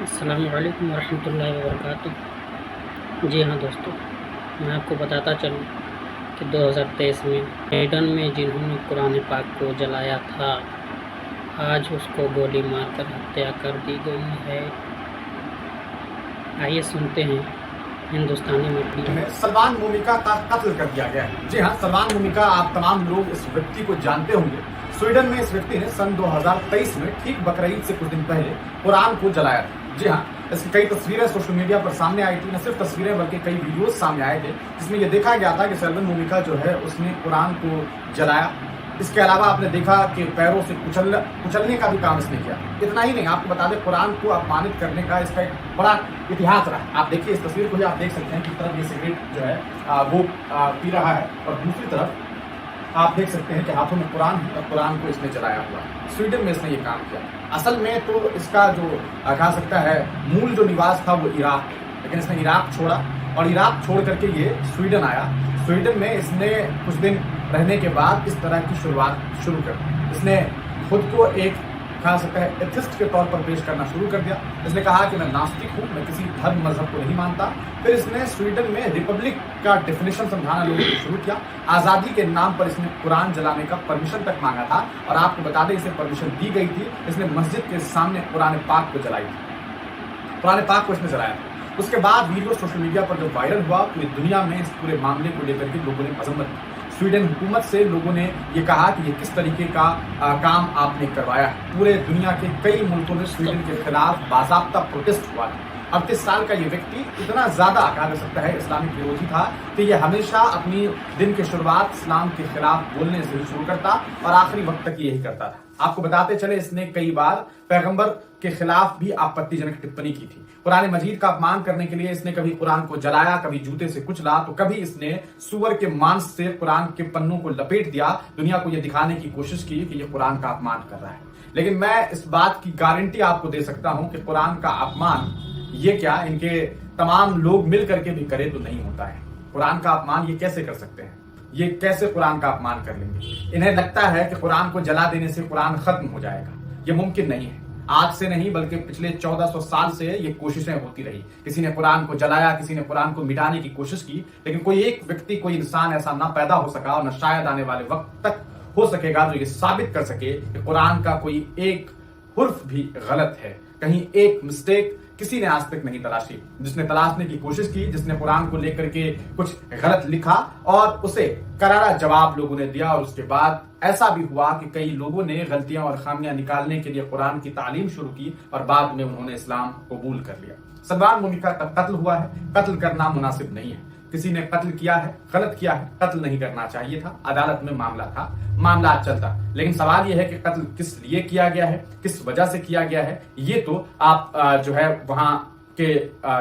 अस्सलामुअलैकुम वरहमतुल्लाहि वबरकातुहू। जी हाँ दोस्तों, मैं आपको बताता चलूँ कि 2023 में स्वीडन में जिन्होंने कुरान पाक को जलाया था, आज उसको गोली मारकर हत्या कर दी गई है। आइए सुनते हैं हिंदुस्तानी मीडिया में सलमान मुमिका का कत्ल कर दिया गया है। जी हाँ, सलमान मुमिका, आप तमाम लोग इस व्यक्ति को जानते होंगे। स्वीडन में इस व्यक्ति ने सन 2023 में ठीक बकरीद से कुछ दिन पहले कुरान को जलाया था। जी हाँ, इसकी कई तस्वीरें सोशल मीडिया पर सामने आई थी। न सिर्फ तस्वीरें बल्कि कई वीडियोस सामने आए थे जिसमें यह देखा गया था कि सलमान मुमिका जो है उसने कुरान को जलाया। इसके अलावा आपने देखा कि पैरों से कुचलने का भी काम इसने किया। इतना ही नहीं, आपको बता दें, कुरान को अपमानित करने का इसका एक बड़ा इतिहास रहा। आप देखिए इस तस्वीर को ही, आप देख सकते हैं कि तरफ ये सिगरेट जो है वो पी रहा है और दूसरी तरफ आप देख सकते हैं कि हाथों में कुरान है और कुरान को इसने जलाया हुआ है। स्वीडन में इसने ये काम किया। असल में तो इसका जो कहा सकता है मूल जो निवास था वो इराक, लेकिन इसने इराक छोड़ा और इराक छोड़ करके ये स्वीडन आया। स्वीडन में इसने कुछ दिन रहने के बाद इस तरह की शुरुआत शुरू कर दी। इसने खुद को एक कहा सकता है एथिस्ट के तौर पर पेश करना शुरू कर दिया। इसने कहा कि मैं नास्तिक हूँ, मैं किसी धर्म मजहब को नहीं मानता। फिर इसने स्वीडन में रिपब्लिक का डेफिनेशन समझाना लोगों को शुरू किया। आज़ादी के नाम पर इसने कुरान जलाने का परमिशन तक मांगा था और आपको बता दें इसे परमिशन दी गई थी। इसने मस्जिद के सामने कुरान पाक को जलाई थी। कुरान पाक को इसने जलाया था। उसके बाद वीडियो सोशल मीडिया पर जो वायरल हुआ, पूरी दुनिया में इस पूरे मामले को लेकर के लोगों ने मजम्मत की। स्वीडन हुकूमत से लोगों ने ये कहा कि ये किस तरीके का काम आपने करवाया है। पूरे दुनिया के कई मुल्कों में स्वीडन के खिलाफ बाज़ाब्ता प्रोटेस्ट हुआ था। 38 साल का ये व्यक्ति इतना ज्यादा कहा जा सकता है इस्लामिक विरोधी था कि ये हमेशा अपनी दिन की शुरुआत इस्लाम के खिलाफ बोलने से शुरू करता और आखिरी वक्त तक यही करता था। आपको बताते चले, इसने कई बार पैगंबर के खिलाफ भी आपत्तिजनक टिप्पणी की थी। कुरान मजीद का अपमान करने के लिए इसने कभी कुरान को जलाया, कभी जूते से कुचला, तो कभी इसने सूअर के मांस से कुरान के पन्नों को लपेट दिया। दुनिया को यह दिखाने की कोशिश की कि यह कुरान का अपमान कर रहा है। लेकिन मैं इस बात की गारंटी आपको दे सकता हूं कि कुरान का अपमान ये क्या, इनके तमाम लोग मिल करके भी करे तो नहीं होता है। कुरान का अपमान ये कैसे कर सकते हैं? ये कैसे कुरान का अपमान कर लेंगे? इन्हें लगता है कि कुरान को जला देने से कुरान खत्म हो जाएगा। ये मुमकिन नहीं है। आज से नहीं बल्कि पिछले 1400 साल से ये कोशिशें होती रही। किसी ने कुरान को जलाया, किसी ने कुरान को मिटाने की कोशिश की, लेकिन कोई एक व्यक्ति, कोई इंसान ऐसा ना पैदा हो सका और न शायद आने वाले वक्त तक हो सकेगा जो ये साबित कर सके कि कुरान का कोई एक हुर्फ भी गलत है। कहीं एक मिस्टेक किसी ने आज तक नहीं तलाशी। जिसने तलाशने की कोशिश की, जिसने कुरान को लेकर के कुछ गलत लिखा और उसे करारा जवाब लोगों ने दिया, और उसके बाद ऐसा भी हुआ कि कई लोगों ने गलतियां और खामियां निकालने के लिए कुरान की तालीम शुरू की और बाद में उन्होंने इस्लाम कबूल कर लिया। सलमान मुमिका का कत्ल हुआ है। कत्ल करना मुनासिब नहीं है। किसी ने कत्ल किया है, गलत किया है, कत्ल नहीं करना चाहिए था। अदालत में मामला था, मामला चलता। लेकिन सवाल यह है कि कत्ल किस लिए किया गया है, किस वजह से किया गया है, ये तो आप जो है वहां के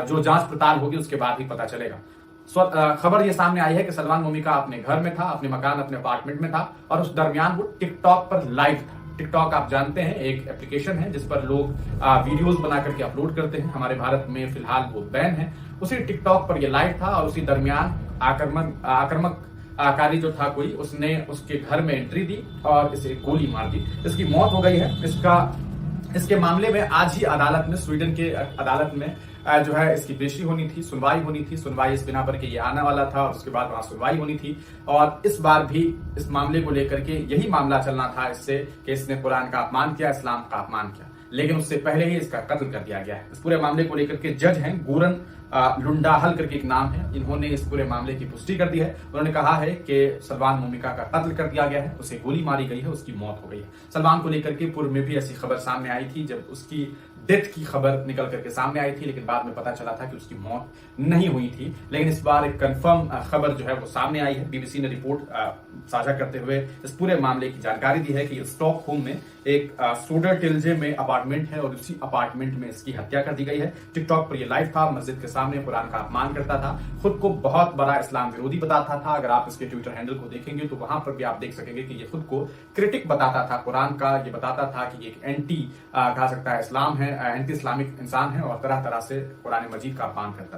जो जांच पड़ताल होगी उसके बाद ही पता चलेगा। खबर ये सामने आई है कि सलमान मुमिका अपने घर में था, अपने मकान, अपने अपार्टमेंट में था और उस दरमियान वो टिकटॉक पर लाइव था। टिकटॉक आप जानते हैं एक एप्लीकेशन है जिस पर लोग वीडियोस बना करके अपलोड करते हैं। हमारे भारत में फिलहाल वो बैन है। उसी टिकटॉक पर ये लाइव था और उसी दरमियान आक्रमणकारी जो था कोई, उसने उसके घर में एंट्री दी और इसे गोली मार दी। इसकी मौत हो गई है। इसके मामले में आज ही अदालत में, स्वीडन के अदालत में जो है इसकी पेशी होनी थी, सुनवाई होनी थी। सुनवाई इस बिना पर कि ये आने वाला था और उसके बाद वहां सुनवाई होनी थी। और इस बार भी इस मामले को लेकर के यही मामला चलना था इससे कि इसने कुरान का अपमान किया, इस्लाम का अपमान किया, लेकिन उससे पहले ही इसका कत्ल कर दिया गया है। इस पूरे मामले को लेकर के जज हैं गोरन लुंडाहल करके एक नाम है, इन्होंने इस पूरे मामले की पुष्टि कर दी है। उन्होंने कहा है कि सलमान मुमिका का कत्ल कर दिया गया है, उसे गोली मारी गई है, उसकी मौत हो गई है। सलमान को लेकर के पूर्व में भी ऐसी खबर सामने आई थी जब उसकी डेथ की खबर निकल करके सामने आई थी, लेकिन बाद में पता चला था कि उसकी मौत नहीं हुई थी। लेकिन इस बार एक कंफर्म खबर जो है वो सामने आई है। बीबीसी ने रिपोर्ट साझा करते हुए इस पूरे मामले की जानकारी दी है कि स्टॉकहोम में एक सोडरटिल्जे में अपार्टमेंट है और उसी अपार्टमेंट में इसकी हत्या कर दी गई है। टिकटॉक पर ये लाइव था, मस्जिद के सामने कुरान का अपमान करता था, खुद को बहुत बड़ा इस्लाम विरोधी बताता था। अगर आप इसके ट्विटर हैंडल को देखेंगे तो वहां पर भी आप देख सकेंगे कि ये खुद को क्रिटिक बताता था कुरान का। ये बताता था कि ये एक एंटी कहा सकता है इस्लाम है, एंटी इस्लामिक इंसान है और तरह तरह से कुरान मजीद का अपमान करता है।